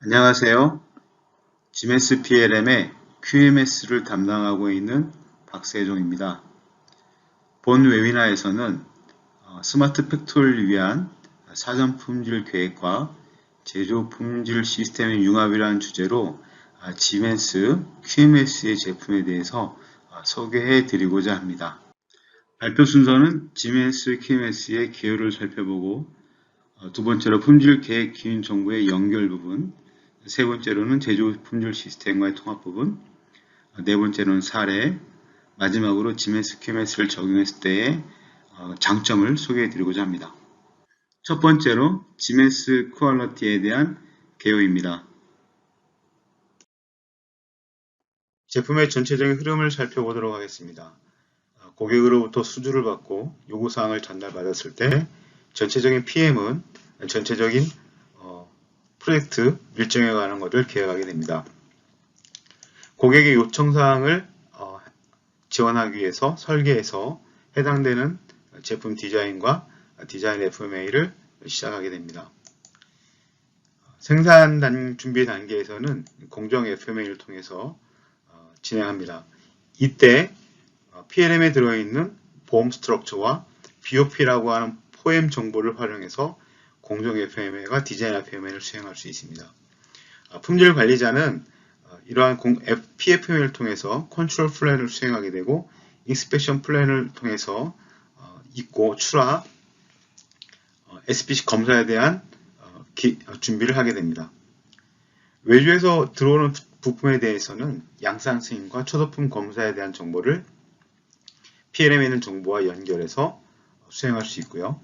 안녕하세요. GMS PLM의 QMS를 담당하고 있는 박세종입니다. 본 웨비나에서는 스마트 팩토리를 위한 사전 품질 계획과 제조 품질 시스템의 융합이라는 주제로 GMS QMS의 제품에 대해서 소개해 드리고자 합니다. 발표 순서는 GMS QMS의 개요를 살펴보고 두 번째로 품질 계획 기준 정보의 연결 부분, 세 번째로는 제조 품질 시스템과의 통합 부분, 네 번째로는 사례, 마지막으로 GMS, QMS를 적용했을 때의 장점을 소개해 드리고자 합니다. 첫 번째로 GMS 퀄리티에 대한 개요입니다. 제품의 전체적인 흐름을 살펴보도록 하겠습니다. 고객으로부터 수주를 받고 요구사항을 전달받았을 때 전체적인 PM은 전체적인 프로젝트 일정에 관한 것을 계획하게 됩니다. 고객의 요청사항을 지원하기 위해서 설계해서 해당되는 제품 디자인과 디자인 FMA를 시작하게 됩니다. 생산 준비 단계에서는 공정 FMA를 통해서 진행합니다. 이때 PLM에 들어있는 보험 스트럭처와 BOP라고 하는 포엠 정보를 활용해서 공정 FMA와 디자인 FMA를 수행할 수 있습니다. 품질 관리자는 이러한 PFMA를 통해서 컨트롤 플랜을 수행하게 되고 인스펙션 플랜을 통해서 입고 출하, SPC 검사에 대한 준비를 하게 됩니다. 외주에서 들어오는 부품에 대해서는 양산 승인과 초도품 검사에 대한 정보를 PLM에 있는 정보와 연결해서 수행할 수 있고요.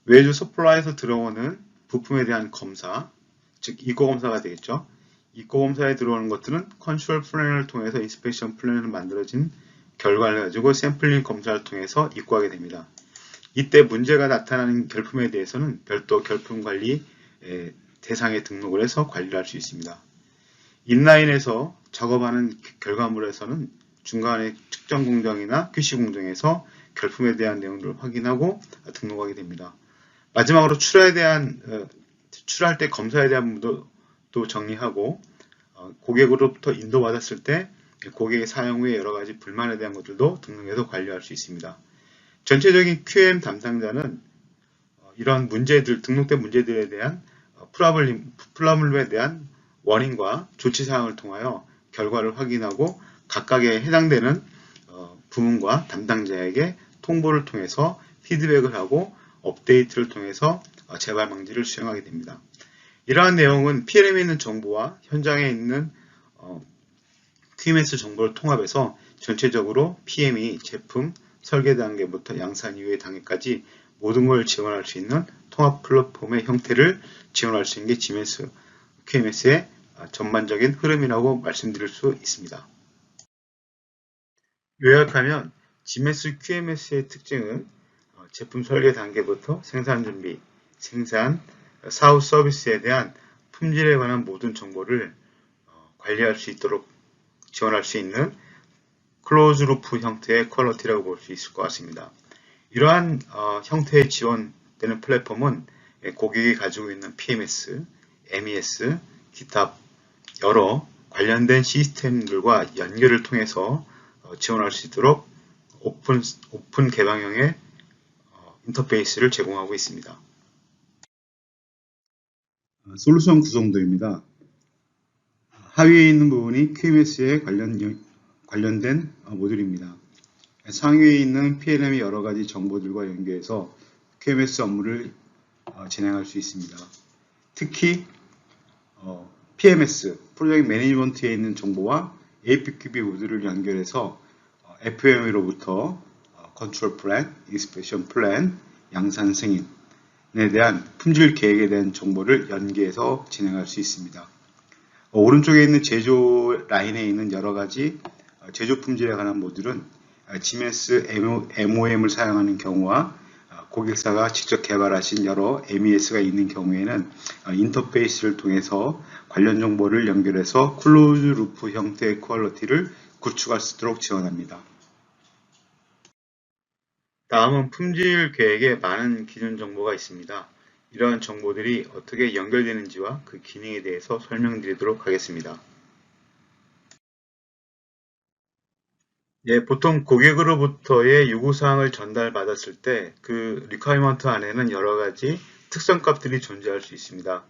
외주 서플라이에서 들어오는 부품에 대한 검사, 즉 이코 검사가 되겠죠. 이코 검사에 들어오는 것들은 컨트롤 플랜을 통해서 인스펙션 플랜을 만들어진 결과를 가지고 샘플링 검사를 통해서 입고하게 됩니다. 이때 문제가 나타나는 결품에 대해서는 별도 결품 관리 대상에 등록을 해서 관리를 할 수 있습니다. 인라인에서 작업하는 결과물에서는 중간에 측정 공정이나 QC 공정에서 결품에 대한 내용들을 확인하고 등록하게 됩니다. 마지막으로 출하할 때 검사에 대한 부분도 또 정리하고 고객으로부터 인도받았을 때 고객의 사용 후에 여러 가지 불만에 대한 것들도 등록해서 관리할 수 있습니다. 전체적인 QM 담당자는 이런 문제들, 등록된 문제들에 대한 프로블럼에 대한 원인과 조치사항을 통하여 결과를 확인하고 각각에 해당되는 부문과 담당자에게 통보를 통해서 피드백을 하고 업데이트를 통해서 재발 방지를 수행하게 됩니다. 이러한 내용은 PLM에 있는 정보와 현장에 있는 QMS 정보를 통합해서 전체적으로 PM이 제품 설계 단계부터 양산 이후의 단계까지 모든 걸 지원할 수 있는 통합 플랫폼의 형태를 지원할 수 있는 게 GMS, QMS의 전반적인 흐름이라고 말씀드릴 수 있습니다. 요약하면 GMS, QMS의 특징은 제품 설계 단계부터 생산 준비, 생산, 사후 서비스에 대한 품질에 관한 모든 정보를 관리할 수 있도록 지원할 수 있는 클로즈 루프 형태의 퀄리티라고 볼 수 있을 것 같습니다. 이러한 형태의 지원되는 플랫폼은 고객이 가지고 있는 PMS, MES, 기타 여러 관련된 시스템들과 연결을 통해서 지원할 수 있도록 오픈 개방형의 인터페이스를 제공하고 있습니다. 솔루션 구성도입니다. 하위에 있는 부분이 QMS에 관련된 모듈입니다. 상위에 있는 PLM의 여러 가지 정보들과 연계해서 QMS 업무를 진행할 수 있습니다. 특히 PMS, 프로젝트 매니지먼트에 있는 정보와 APQB 모듈을 연결해서 FME로부터 컨트롤 플랜, 인스펙션 플랜, 양산 승인에 대한 품질 계획에 대한 정보를 연계해서 진행할 수 있습니다. 오른쪽에 있는 제조 라인에 있는 여러 가지 제조 품질에 관한 모듈은 GMS MOM을 사용하는 경우와 고객사가 직접 개발하신 여러 MES가 있는 경우에는 인터페이스를 통해서 관련 정보를 연결해서 클로즈 루프 형태의 퀄리티를 구축할 수 있도록 지원합니다. 다음은 품질 계획에 많은 기준 정보가 있습니다. 이러한 정보들이 어떻게 연결되는지와 그 기능에 대해서 설명드리도록 하겠습니다. 예, 보통 고객으로부터의 요구사항을 전달받았을 때 그 requirement 안에는 여러 가지 특성값들이 존재할 수 있습니다.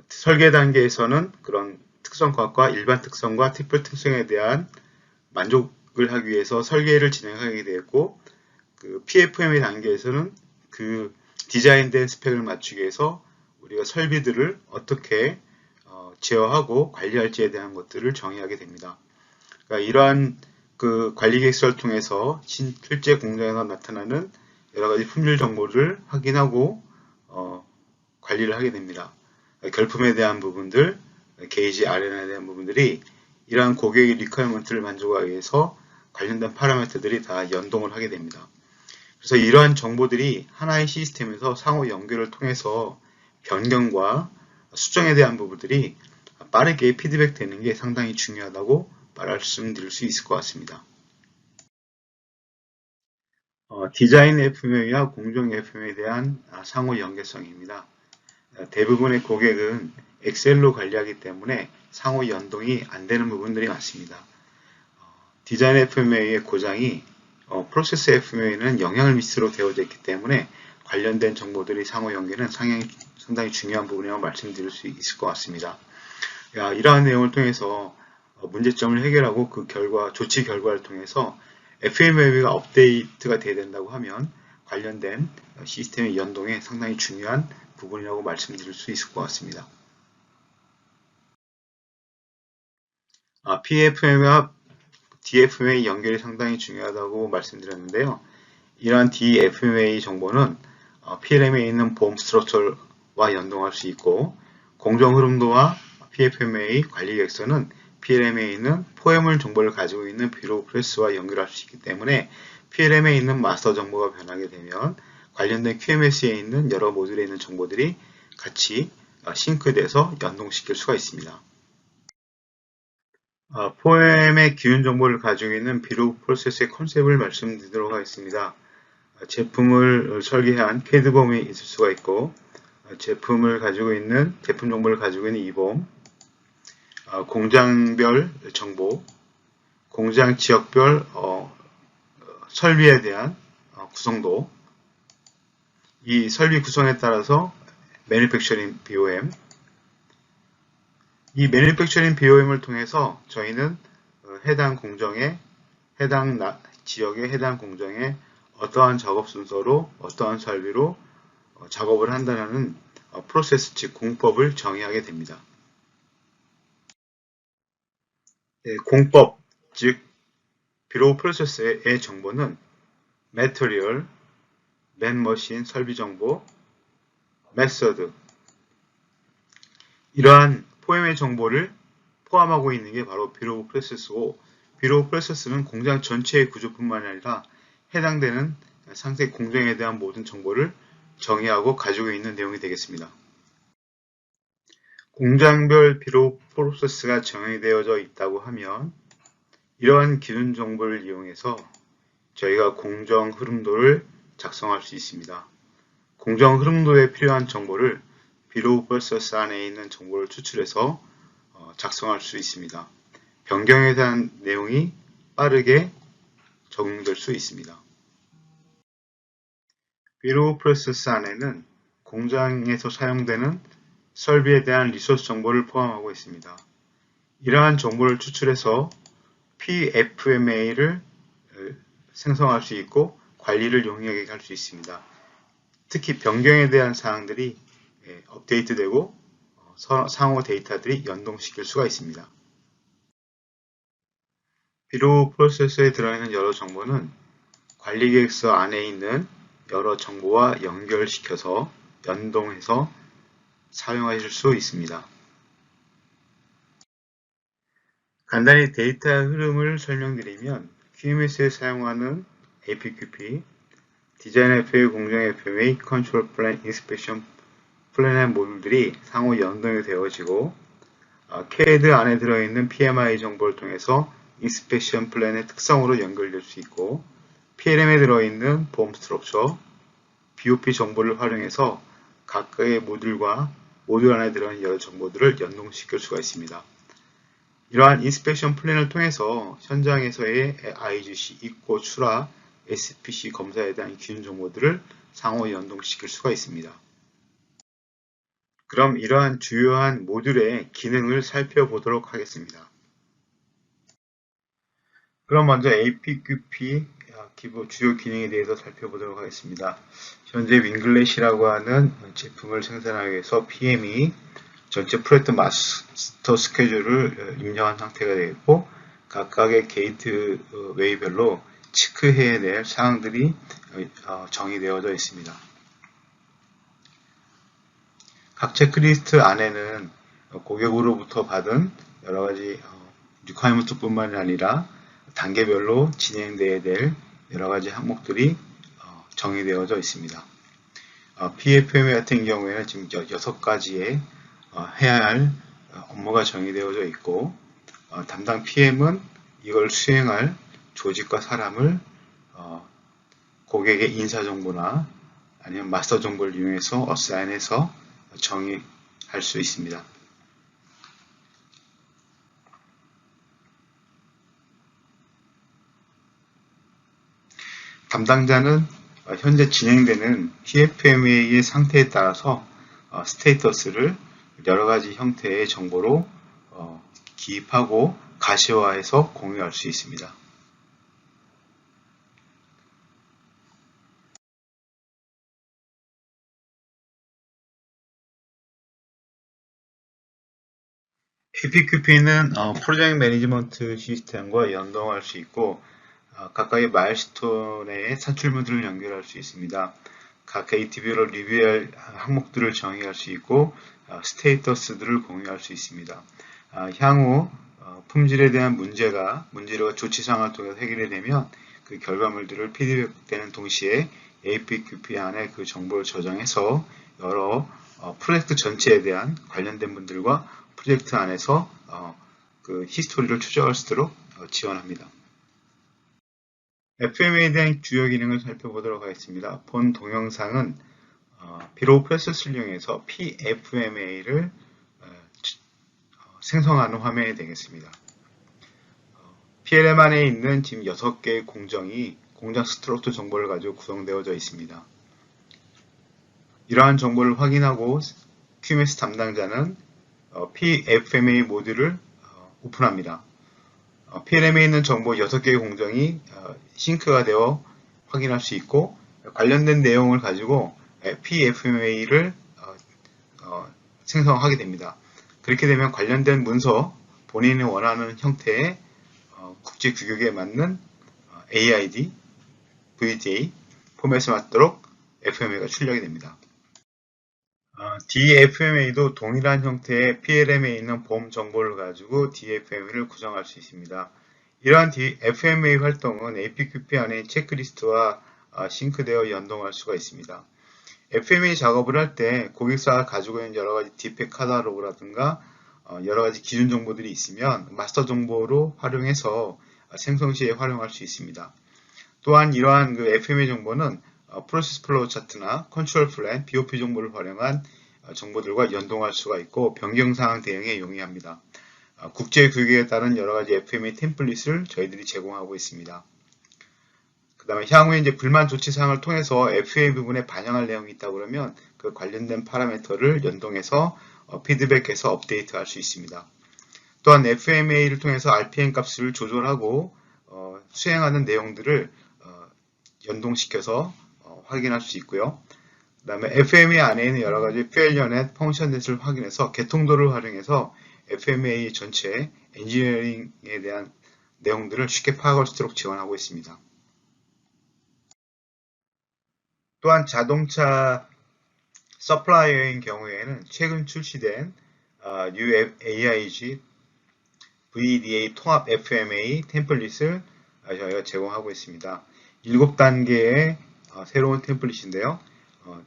설계 단계에서는 그런 특성값과 일반 특성과 특별 특성에 대한 만족을 하기 위해서 설계를 진행하게 되었고, 그 PFM의 단계에서는 그 디자인된 스펙을 맞추기 위해서 우리가 설비들을 어떻게 제어하고 관리할지에 대한 것들을 정의하게 됩니다. 그러니까 이러한 그 관리 계획서를 통해서 실제 공장에서 나타나는 여러 가지 품질 정보를 확인하고 관리를 하게 됩니다. 결품에 대한 부분들, 게이지 RN에 대한 부분들이 이러한 고객의 리퀘어먼트를 만족하기 위해서 관련된 파라미터들이 다 연동을 하게 됩니다. 그래서 이러한 정보들이 하나의 시스템에서 상호 연결을 통해서 변경과 수정에 대한 부분들이 빠르게 피드백되는 게 상당히 중요하다고 말씀드릴 수 있을 것 같습니다. 디자인 FMA와 공정 FMA에 대한 상호 연계성입니다. 대부분의 고객은 엑셀로 관리하기 때문에 상호 연동이 안 되는 부분들이 많습니다. 디자인 FMA의 고장이 프로세스 FMA에는 영향을 미치도록 되어져 있기 때문에 관련된 정보들이 상호 연계는 상당히 중요한 부분이라고 말씀드릴 수 있을 것 같습니다. 이러한 내용을 통해서 문제점을 해결하고 그 결과, 조치 결과를 통해서 FMA가 업데이트가 돼야 된다고 하면 관련된 시스템의 연동에 상당히 중요한 부분이라고 말씀드릴 수 있을 것 같습니다. PFM과 DFMA 연결이 상당히 중요하다고 말씀드렸는데요. 이러한 DFMA 정보는 PLM에 있는 보험 스트럭처와 연동할 수 있고, 공정 흐름도와 PFMA 관리 계획서는 PLM에 있는 포획물 정보를 가지고 있는 비로프레스와 연결할 수 있기 때문에 PLM에 있는 마스터 정보가 변하게 되면 관련된 QMS에 있는 여러 모듈에 있는 정보들이 같이 싱크돼서 연동시킬 수가 있습니다. 포엠의 기본 정보를 가지고 있는 비록 프로세스의 컨셉을 말씀드리도록 하겠습니다. 제품을 설계한 캐드범이 있을 수가 있고, 제품을 가지고 있는 제품 정보를 가지고 있는 이범, 공장별 정보, 공장 지역별 설비에 대한 구성도, 이 설비 구성에 따라서 매니팩처링 BOM, 이 매니팩처링 BOM을 통해서 저희는 해당 공정에, 해당 지역의 해당 공정에 어떠한 작업 순서로, 어떠한 설비로 작업을 한다는 프로세스 즉 공법을 정의하게 됩니다. 공법 즉 비로 프로세스의 정보는 매터리얼, 맨머신 설비 정보, 메서드, 이러한 포엠의 정보를 포함하고 있는 게 바로 비로 프로세스고, 비로 프로세스는 공장 전체의 구조뿐만 아니라 해당되는 상세 공정에 대한 모든 정보를 정의하고 가지고 있는 내용이 되겠습니다. 공장별 비로 프로세스가 정의되어져 있다고 하면 이러한 기준 정보를 이용해서 저희가 공정 흐름도를 작성할 수 있습니다. 공정 흐름도에 필요한 정보를 비로 프로세스 안에 있는 정보를 추출해서 작성할 수 있습니다. 변경에 대한 내용이 빠르게 적용될 수 있습니다. 비로 프로세스 안에는 공장에서 사용되는 설비에 대한 리소스 정보를 포함하고 있습니다. 이러한 정보를 추출해서 PFMA를 생성할 수 있고 관리를 용이하게 할 수 있습니다. 특히 변경에 대한 사항들이 업데이트되고 상호 데이터들이 연동시킬 수가 있습니다. 비로 프로세스에 들어있는 여러 정보는 관리계획서 안에 있는 여러 정보와 연결시켜서 연동해서 사용하실 수 있습니다. 간단히 데이터 흐름을 설명드리면 QMS에 사용하는 APQP, 디자인 FA, 공정 FMA, 컨트롤 플랜, 인스펙션 플랜의 모듈들이 상호 연동이 되어지고, CAD 안에 들어있는 PMI 정보를 통해서 인스펙션 플랜의 특성으로 연결될 수 있고, PLM에 들어있는 보험 스트럭처, BOP 정보를 활용해서 각각의 모듈과 모듈 안에 들어있는 여러 정보들을 연동시킬 수가 있습니다. 이러한 인스펙션 플랜을 통해서 현장에서의 IGC, 입고, 출하, SPC 검사에 대한 기준 정보들을 상호 연동시킬 수가 있습니다. 그럼 이러한 주요한 모듈의 기능을 살펴보도록 하겠습니다. 그럼 먼저 APQP 주요 기능에 대해서 살펴보도록 하겠습니다. 현재 윙글렛이라고 하는 제품을 생산하기 위해서 PM이 전체 프로젝트 마스터 스케줄을 입력한 상태가 되어 있고 각각의 게이트 웨이별로 체크해야 될 사항들이 정의되어져 있습니다. 각 체크리스트 안에는 고객으로부터 받은 여러가지 리퀘어먼트 뿐만 아니라 단계별로 진행되어야 될 여러가지 항목들이 정의되어져 있습니다. PFM 같은 경우에는 지금 6가지의 해야 할 업무가 정의되어져 있고 담당 PM은 이걸 수행할 조직과 사람을 고객의 인사정보나 아니면 마스터 정보를 이용해서 어사인해서 정의할 수 있습니다. 담당자는 현재 진행되는 PFMA의 상태에 따라서 스테이터스를 여러가지 형태의 정보로 기입하고 가시화해서 공유할 수 있습니다. APQP는 프로젝트 매니지먼트 시스템과 연동할 수 있고 각각의 마일스톤의 산출물들을 연결할 수 있습니다. 각 게이트별로 리뷰할 항목들을 정의할 수 있고 스테이터스들을 공유할 수 있습니다. 향후 품질에 대한 문제가 조치사항을 통해서 해결이 되면 그 결과물들을 피드백되는 동시에 APQP 안에 그 정보를 저장해서 여러 프로젝트 전체에 대한 관련된 분들과 프로젝트 안에서 그 히스토리를 추적할 수 있도록 지원합니다. FMA에 대한 주요 기능을 살펴보도록 하겠습니다. 본 동영상은 비록 프로세스를 이용해서 PFMA를 생성하는 화면이 되겠습니다. PLM 안에 있는 지금 6개의 공정이 공장 스트럭처 정보를 가지고 구성되어져 있습니다. 이러한 정보를 확인하고 QMS 담당자는 PFMA 모듈을 오픈합니다. PLM에 있는 정보 6개의 공정이 싱크가 되어 확인할 수 있고 관련된 내용을 가지고 PFMA를 생성하게 됩니다. 그렇게 되면 관련된 문서, 본인이 원하는 형태의 국제 규격에 맞는 AID, VDA 포맷에 맞도록 FMA가 출력이 됩니다. DFMA도 동일한 형태의 PLM에 있는 보험 정보를 가지고 DFMA를 구성할 수 있습니다. 이러한 FMA 활동은 APQP 안에 체크리스트와 싱크되어 연동할 수가 있습니다. FMA 작업을 할 때 고객사가 가지고 있는 여러가지 디펙트 카탈로그라든가 여러가지 기준 정보들이 있으면 마스터 정보로 활용해서 생성 시에 활용할 수 있습니다. 또한 이러한 그 FMA 정보는 프로세스 플로우 차트나 컨트롤 플랜, BOP 정보를 활용한 정보들과 연동할 수가 있고 변경사항 대응에 용이합니다. 국제 규격에 따른 여러가지 FMA 템플릿을 저희들이 제공하고 있습니다. 그 다음에 향후에 이제 불만 조치 사항을 통해서 FMA 부분에 반영할 내용이 있다 그러면 그 관련된 파라미터를 연동해서 피드백해서 업데이트할 수 있습니다. 또한 FMA를 통해서 RPM 값을 조절하고 수행하는 내용들을 연동시켜서 확인할 수 있고요. 그 다음에 FMA 안에 있는 여러가지 failure-net, function-net을 확인해서 개통도를 활용해서 FMA 전체 엔지니어링에 대한 내용들을 쉽게 파악할 수 있도록 지원하고 있습니다. 또한 자동차 서플라이어인 경우에는 최근 출시된 UAIG VDA 통합 FMA 템플릿을 저희가 제공하고 있습니다. 7단계의 새로운 템플릿인데요.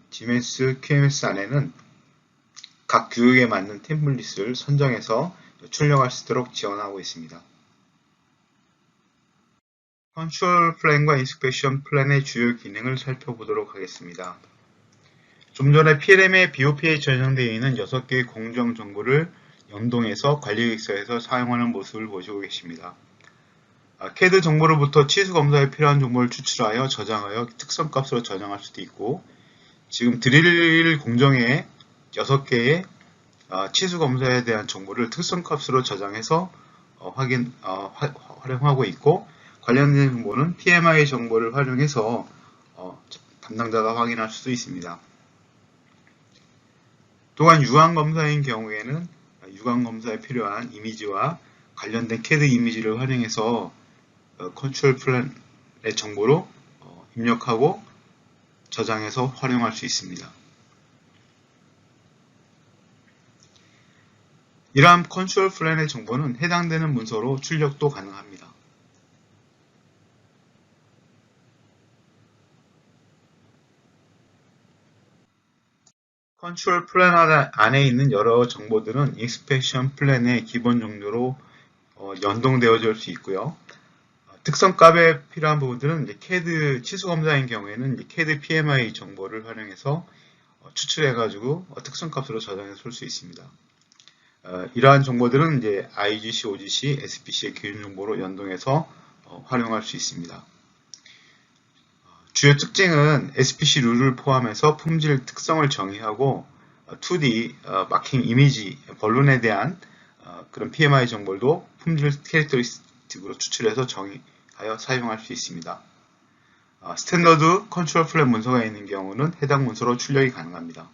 GMS, QMS 안에는 각 규격에 맞는 템플릿을 선정해서 출력할 수 있도록 지원하고 있습니다. 컨트롤 플랜과 인스펙션 플랜의 주요 기능을 살펴보도록 하겠습니다. 좀 전에 PLM의 BOP에 저장되어 있는 6개의 공정 정보를 연동해서 관리계획서에서 사용하는 모습을 보시고 계십니다. CAD 정보로부터 치수 검사에 필요한 정보를 추출하여 저장하여 특성값으로 저장할 수도 있고, 지금 드릴 공정의 6개의 치수 검사에 대한 정보를 특성값으로 저장해서 활용하고 있고, 관련된 정보는 PMI 정보를 활용해서 담당자가 확인할 수도 있습니다. 또한 유광검사인 경우에는 유광검사에 필요한 이미지와 관련된 CAD 이미지를 활용해서 컨트롤 플랜의 정보로 입력하고 저장해서 활용할 수 있습니다. 이러한 컨트롤 플랜의 정보는 해당되는 문서로 출력도 가능합니다. 컨트롤 플랜 안에 있는 여러 정보들은 인스펙션 플랜의 기본 정도로 연동되어질 수 있고요. 특성값에 필요한 부분들은 이제 CAD 치수 검사인 경우에는 이제 CAD PMI 정보를 활용해서 추출해가지고 특성값으로 저장해서 쓸 수 있습니다. 이러한 정보들은 이제 IGC, OGC, SPC의 기준 정보로 연동해서 활용할 수 있습니다. 주요 특징은 SPC 룰을 포함해서 품질 특성을 정의하고 2D 마킹 이미지 본론에 대한 그런 PMI 정보도 품질 캐릭터리스틱으로 추출해서 정의하여 사용할 수 있습니다. 스탠더드 컨트롤 플랜 문서가 있는 경우는 해당 문서로 출력이 가능합니다.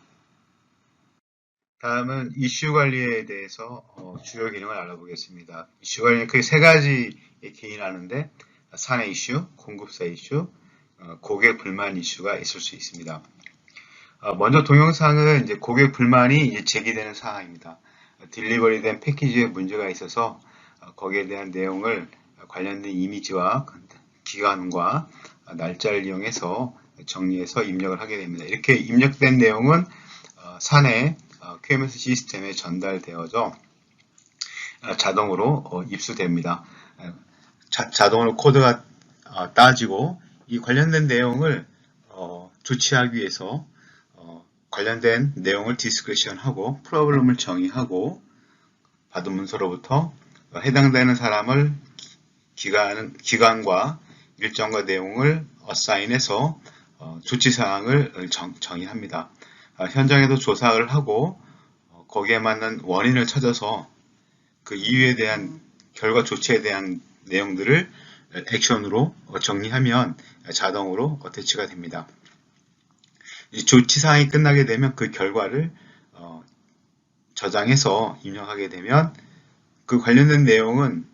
다음은 이슈 관리에 대해서 주요 기능을 알아보겠습니다. 이슈 관리는 크게 세 가지에 기인하는데 사내 이슈, 공급사 이슈, 고객 불만 이슈가 있을 수 있습니다. 먼저 동영상은 이제 고객 불만이 이제 제기되는 사항입니다. 딜리버리된 패키지에 문제가 있어서 거기에 대한 내용을 관련된 이미지와 기간과 날짜를 이용해서 정리해서 입력을 하게 됩니다. 이렇게 입력된 내용은 사내 QMS 시스템에 전달되어져 자동으로 입수됩니다. 자동으로 코드가 따지고 이 관련된 내용을 조치하기 위해서 관련된 내용을 디스크리션하고 프로블럼을 정의하고 받은 문서로부터 해당되는 사람을 기간과 일정과 내용을 어사인해서 조치사항을 정의합니다. 현장에서 조사를 하고 거기에 맞는 원인을 찾아서 그 이유에 대한 결과 조치에 대한 내용들을 액션으로 정리하면 자동으로 대치가 됩니다. 이 조치사항이 끝나게 되면 그 결과를 저장해서 입력하게 되면 그 관련된 내용은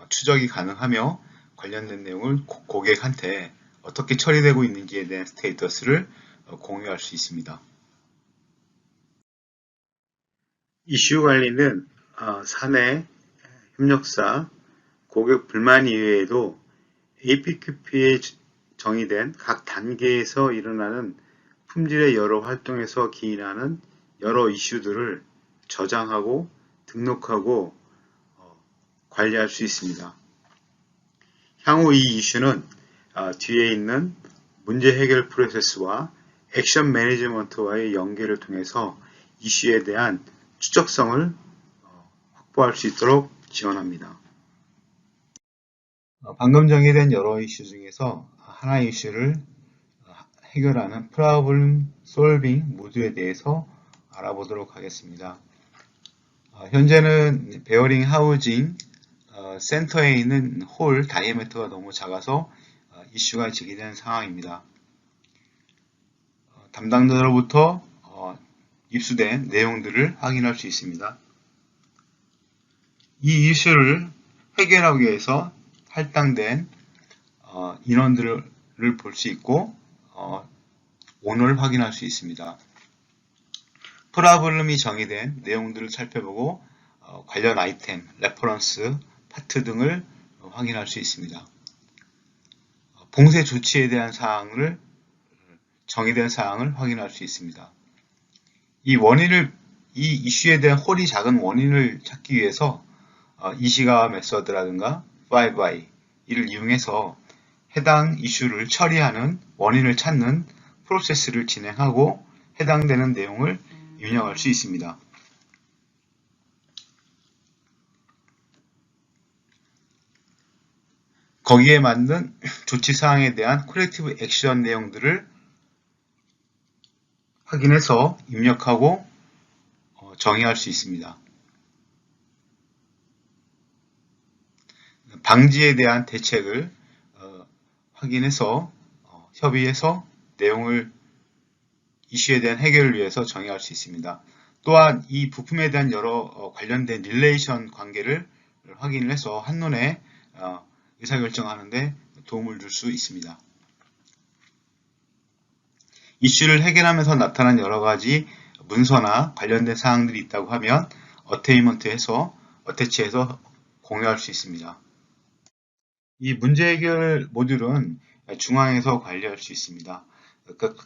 추적이 가능하며 관련된 내용을 고객한테 어떻게 처리되고 있는지에 대한 스테이터스를 공유할 수 있습니다. 이슈 관리는 사내, 협력사, 고객 불만 이외에도 APQP에 정의된 각 단계에서 일어나는 품질의 여러 활동에서 기인하는 여러 이슈들을 저장하고 등록하고 관리할 수 있습니다. 향후 이 이슈는 뒤에 있는 문제 해결 프로세스와 액션 매니지먼트와의 연계를 통해서 이슈에 대한 추적성을 확보할 수 있도록 지원합니다. 방금 정의된 여러 이슈 중에서 하나의 이슈를 해결하는 프로블럼 솔빙 모듈에 대해서 알아보도록 하겠습니다. 현재는 베어링 하우징 센터에 있는 홀 다이아미터가 너무 작아서 이슈가 제기되는 상황입니다. 담당자로부터 입수된 내용들을 확인할 수 있습니다. 이 이슈를 해결하기 위해서 할당된 인원들을 볼 수 있고 오너를 확인할 수 있습니다. 프로블럼이 정의된 내용들을 살펴보고 관련 아이템, 레퍼런스, 파트 등을 확인할 수 있습니다. 봉쇄 조치에 대한 정의된 사항을 확인할 수 있습니다. 이 이슈에 대한 홀이 작은 원인을 찾기 위해서 이시가와 메서드라든가 5i 이를 이용해서 해당 이슈를 처리하는 원인을 찾는 프로세스를 진행하고 해당되는 내용을 입력할 수 있습니다. 거기에 맞는 조치사항에 대한 콜렉티브 액션 내용들을 확인해서 입력하고 정의할 수 있습니다. 방지에 대한 대책을 확인해서 협의해서 내용을 이슈에 대한 해결을 위해서 정의할 수 있습니다. 또한 이 부품에 대한 여러 관련된 릴레이션 관계를 확인을 해서 한눈에 의사결정하는 데 도움을 줄 수 있습니다. 이슈를 해결하면서 나타난 여러 가지 문서나 관련된 사항들이 있다고 하면 어태치해서 공유할 수 있습니다. 이 문제 해결 모듈은 중앙에서 관리할 수 있습니다.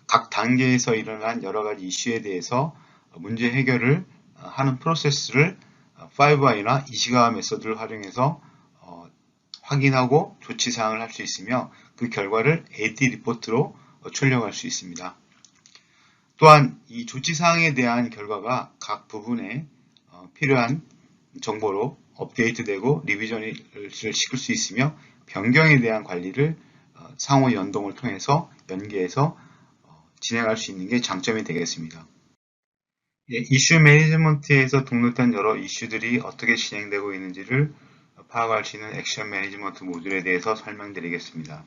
각 단계에서 일어난 여러 가지 이슈에 대해서 문제 해결을 하는 프로세스를 5I나 이시가와 메소드를 활용해서 확인하고 조치사항을 할 수 있으며 그 결과를 AT 리포트로 출력할 수 있습니다. 또한 이 조치사항에 대한 결과가 각 부분에 필요한 정보로 업데이트되고 리비전을 시킬 수 있으며 변경에 대한 관리를 상호 연동을 통해서 연계해서 진행할 수 있는 게 장점이 되겠습니다. 이슈 매니지먼트에서 등록된 여러 이슈들이 어떻게 진행되고 있는지를 파악할 수 있는 액션 매니지먼트 모듈에 대해서 설명드리겠습니다.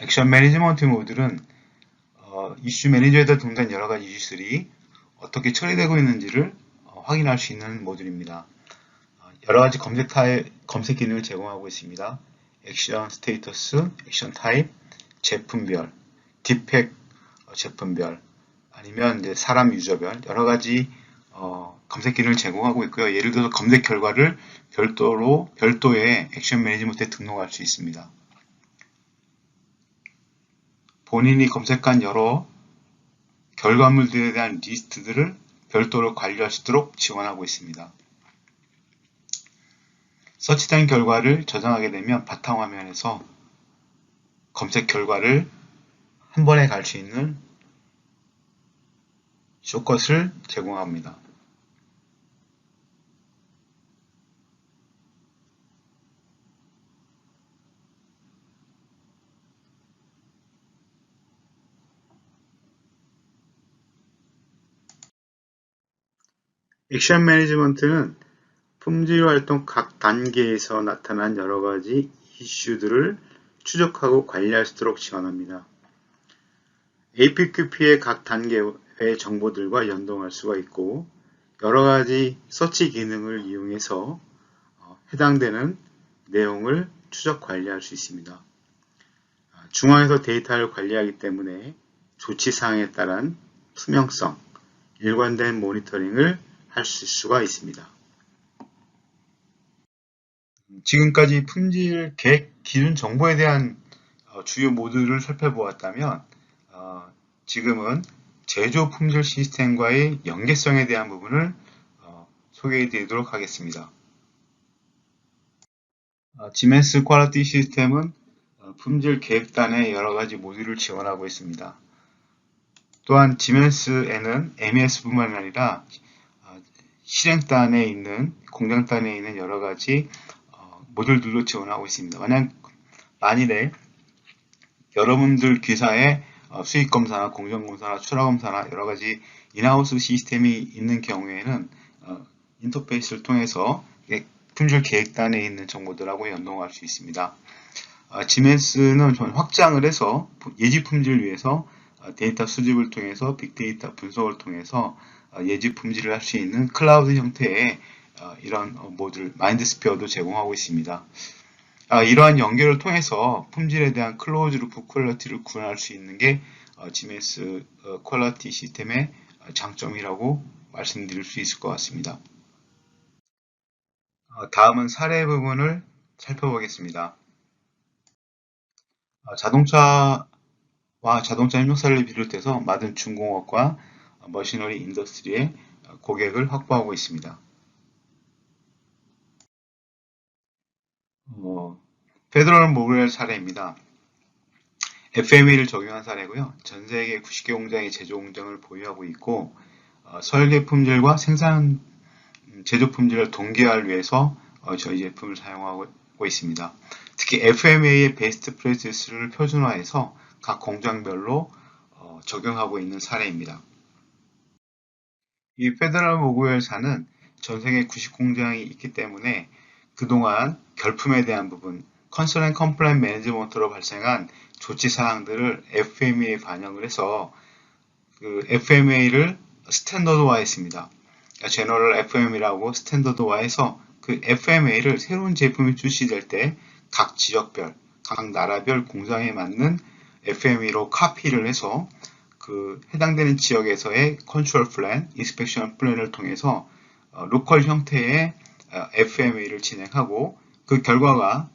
액션 매니지먼트 모듈은 이슈 매니저에다 등록된 여러 가지 이슈들이 어떻게 처리되고 있는지를 확인할 수 있는 모듈입니다. 여러 가지 검색 기능을 제공하고 있습니다. 액션 스테이터스, 액션 타입, 제품별, 디펙 제품별, 아니면 이제 사람 유저별 여러 가지 검색 기능을 제공하고 있고요. 예를 들어서 검색 결과를 별도의 액션 매니지먼트에 등록할 수 있습니다. 본인이 검색한 여러 결과물들에 대한 리스트들을 별도로 관리할 수 있도록 지원하고 있습니다. 서치된 결과를 저장하게 되면 바탕화면에서 검색 결과를 한 번에 갈 수 있는 숏컷을 제공합니다. 액션 매니지먼트는 품질 활동 각 단계에서 나타난 여러 가지 이슈들을 추적하고 관리할 수 있도록 지원합니다. APQP의 각 단계의 정보들과 연동할 수가 있고 여러 가지 서치 기능을 이용해서 해당되는 내용을 추적 관리할 수 있습니다. 중앙에서 데이터를 관리하기 때문에 조치사항에 따른 투명성, 일관된 모니터링을 할 수가 있습니다. 지금까지 품질 계획 기준 정보에 대한 주요 모듈을 살펴보았다면 지금은 제조 품질 시스템과의 연계성에 대한 부분을 소개해 드리도록 하겠습니다. 지멘스 퀄리티 시스템은 품질 계획단의 여러 가지 모듈을 지원하고 있습니다. 또한 지멘스에는 MES뿐만 아니라 실행단에 있는 공장단에 있는 여러 가지 모듈들도 지원하고 있습니다. 만일에 여러분들 기사에 수익검사나 공정검사나 출하검사나 여러 가지 인하우스 시스템이 있는 경우에는 인터페이스를 통해서 품질 계획단에 있는 정보들하고 연동할 수 있습니다. 지멘스는 확장을 해서 예지 품질을 위해서 데이터 수집을 통해서 빅데이터 분석을 통해서 예지 품질을 할 수 있는 클라우드 형태의 이런 모듈 마인드스피어도 제공하고 있습니다. 이러한 연결을 통해서 품질에 대한 클로즈 루프 퀄리티를 구현할 수 있는 게 지멘스 퀄리티 시스템의 장점이라고 말씀드릴 수 있을 것 같습니다. 다음은 사례 부분을 살펴보겠습니다. 자동차 협력사를 비롯해서 많은 중공업과 머시너리 인더스트리의 고객을 확보하고 있습니다. 페더럴 모렐 사례입니다. FMEA를 적용한 사례고요. 전 세계 90개 공장이 제조 공장을 보유하고 있고 설계 품질과 생산 제조 품질을 동기화를 위해서 저희 제품을 사용하고 있습니다. 특히 FMEA의 베스트 프랙티스를 표준화해서 각 공장별로 적용하고 있는 사례입니다. 이 페더럴 모구회사는 전 세계 90공장이 있기 때문에 그동안 결품에 대한 부분, 컨서넌 컴플라이언 매니지먼트로 발생한 조치 사항들을 FMEA에 반영을 해서 그 FMEA를 스탠더드화했습니다. 제너럴 FMEA라고 스탠더드화해서 그 FMEA를 새로운 제품이 출시될 때 각 지역별, 각 나라별 공장에 맞는 FMEA로 카피를 해서 그 해당되는 지역에서의 컨트롤 플랜, 인스펙션 플랜을 통해서 로컬 형태의 FMEA를 진행하고 그 결과가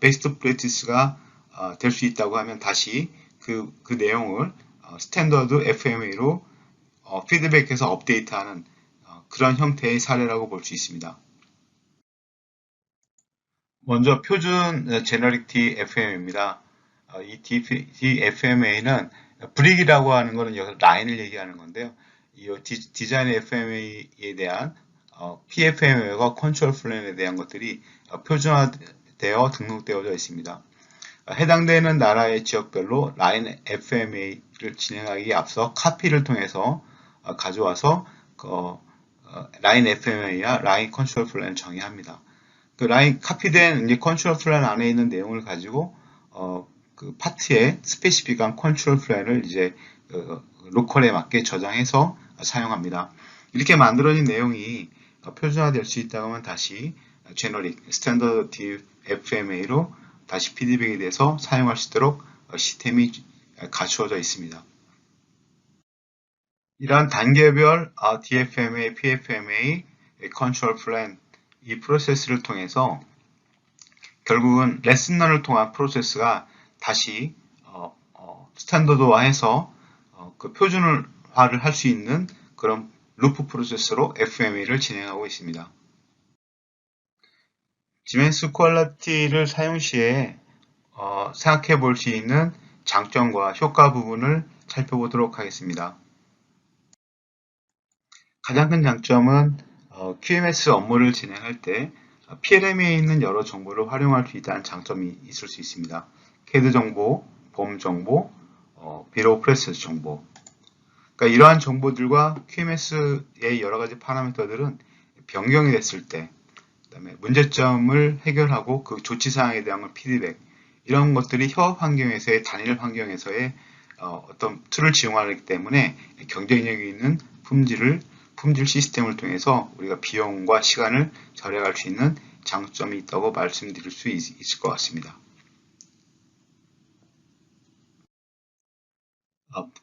베스트 프랙티스가 될 수 있다고 하면 다시 그 내용을 스탠더드 FMEA로 피드백해서 업데이트하는 그런 형태의 사례라고 볼 수 있습니다. 먼저 표준 제너릭 DFM입니다. 이 DFMA는 브릭이라고 하는 것은 여기서 라인을 얘기하는 건데요. 이 디자인 FMA에 대한 PFMA와 컨트롤 플랜에 대한 것들이 표준화되어 등록되어져 있습니다. 해당되는 나라의 지역별로 라인 FMA를 진행하기에 앞서 카피를 통해서 가져와서 라인 FMA와 라인 컨트롤 플랜을 정의합니다. 그 라인 카피된 이제 컨트롤 플랜 안에 있는 내용을 가지고 그 파트에 스페시픽한 컨트롤 플랜을 이제 로컬에 맞게 저장해서 사용합니다. 이렇게 만들어진 내용이 표준화될 수 있다고 하면 다시 제너릭 스탠더드 FMA로 다시 피드백이 돼서 사용할 수 있도록 시스템이 갖추어져 있습니다. 이러한 단계별 DFMA, PFMA, 컨트롤 플랜 이 프로세스를 통해서 결국은 레슨런을 통한 프로세스가 다시 스탠더드화해서 그 표준화를 할 수 있는 그런 루프 프로세스로 FMEA를 진행하고 있습니다. 지멘스 퀄리티를 사용 시에 생각해 볼 수 있는 장점과 효과 부분을 살펴보도록 하겠습니다. 가장 큰 장점은 QMS 업무를 진행할 때 PLM에 있는 여러 정보를 활용할 수 있다는 장점이 있을 수 있습니다. CAD 정보, 봄 정보, 비로 프레스 정보. 그러니까 이러한 정보들과 QMS의 여러 가지 파라미터들은 변경이 됐을 때, 그다음에 문제점을 해결하고 그 조치 사항에 대한 피드백, 이런 것들이 협업 환경에서의 단일 환경에서의 어떤 툴을 지용하기 때문에 경쟁력이 있는 품질 시스템을 통해서 우리가 비용과 시간을 절약할 수 있는 장점이 있다고 말씀드릴 수 있을 것 같습니다.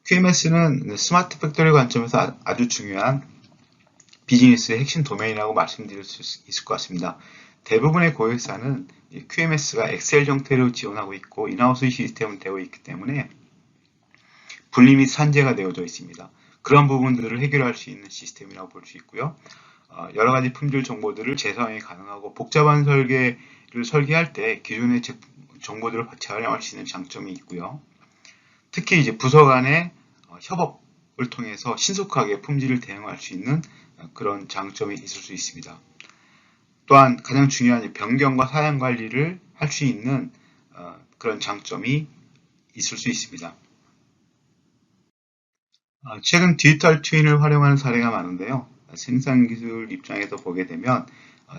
QMS는 스마트 팩토리 관점에서 아주 중요한 비즈니스의 핵심 도메인이라고 말씀드릴 수 있을 것 같습니다. 대부분의 고객사는 QMS가 엑셀 형태로 지원하고 있고 인하우스 시스템은 되어 있기 때문에 분리 및 산재가 되어져 있습니다. 그런 부분들을 해결할 수 있는 시스템이라고 볼 수 있고요. 여러 가지 품질 정보들을 재사용이 가능하고 복잡한 설계를 설계할 때 기존의 정보들을 재활용할 수 있는 장점이 있고요. 특히 이제 부서 간의 협업을 통해서 신속하게 품질을 대응할 수 있는 그런 장점이 있을 수 있습니다. 또한 가장 중요한 변경과 사양 관리를 할 수 있는 그런 장점이 있을 수 있습니다. 최근 디지털 트윈을 활용하는 사례가 많은데요. 생산 기술 입장에서 보게 되면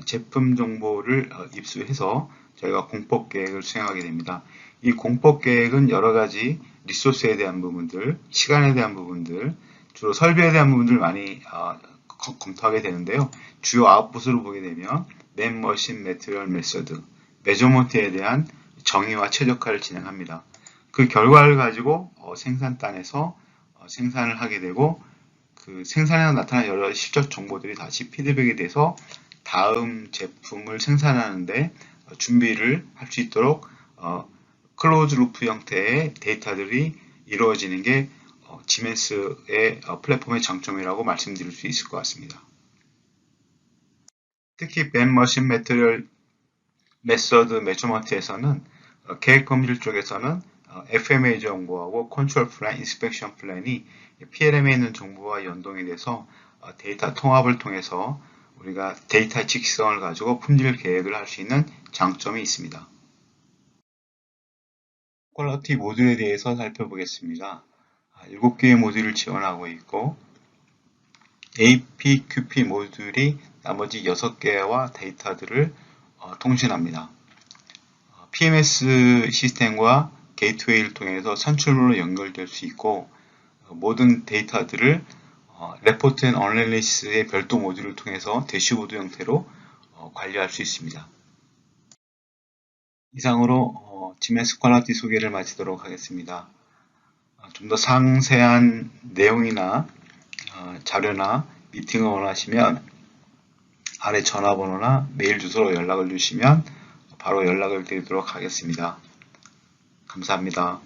제품 정보를 입수해서 저희가 공법 계획을 수행하게 됩니다. 이 공법 계획은 여러 가지 리소스에 대한 부분들, 시간에 대한 부분들, 주로 설비에 대한 부분들 많이 검토하게 되는데요. 주요 아웃풋으로 보게 되면 맨 머신 매트리얼 메서드, 메저먼트에 대한 정의와 최적화를 진행합니다. 그 결과를 가지고 생산단에서 생산을 하게 되고 그 생산에서 나타난 여러 실적 정보들이 다시 피드백이 돼서 다음 제품을 생산하는데 준비를 할 수 있도록 클로즈 루프 형태의 데이터들이 이루어지는 게 지멘스의 플랫폼의 장점이라고 말씀드릴 수 있을 것 같습니다. 특히 맨 머신 매트리얼 메서드 매저먼트에서는 계획 품질 쪽에서는 FMA 정보하고 컨트롤 플랜, 인스펙션 플랜이 PLM에 있는 정보와 연동이 돼서 데이터 통합을 통해서 우리가 데이터 직성을 가지고 품질 계획을 할 수 있는 장점이 있습니다. 퀄리티 모듈에 대해서 살펴보겠습니다. 7개의 모듈을 지원하고 있고 APQP 모듈이 나머지 6개와 데이터들을 통신합니다. PMS 시스템과 게이트웨이를 통해서 산출물로 연결될 수 있고 모든 데이터들을 레포트 앤 어널리시스의 별도 모듈을 통해서 대시보드 형태로 관리할 수 있습니다. 이상으로 GMS 퀄리티 소개를 마치도록 하겠습니다. 좀 더 상세한 내용이나 자료나 미팅을 원하시면 아래 전화번호나 메일 주소로 연락을 주시면 바로 연락을 드리도록 하겠습니다. 감사합니다.